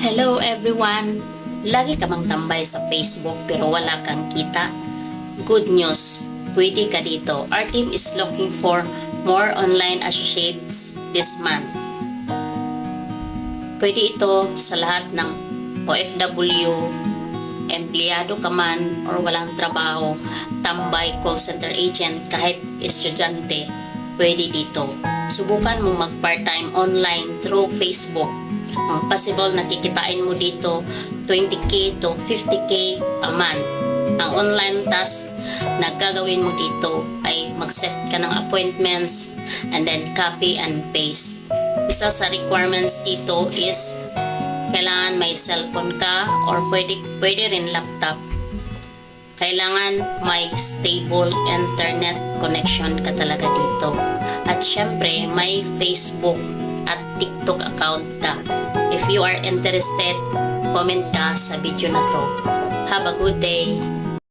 Hello everyone! Lagi ka bang tambay sa Facebook pero wala kang kita? Good news! Pwede ka dito. Our team is looking for more online associates this month. Pwede ito sa lahat ng OFW, empleyado ka man or walang trabaho, tambay, call center agent, kahit estudyante, pwede dito. Subukan mo mag part-time online through Facebook. Ang possible na kikitain mo dito 20k to 50k a month. Ang online task na gagawin mo dito ay mag-set ka ng appointments and then copy and paste. Isa sa requirements dito is kailangan may cellphone ka or pwede rin laptop. Kailangan may stable internet connection ka talaga dito. At syempre, may Facebook at TikTok account ka. If you are interested, comment ka sa video na to. Have a good day!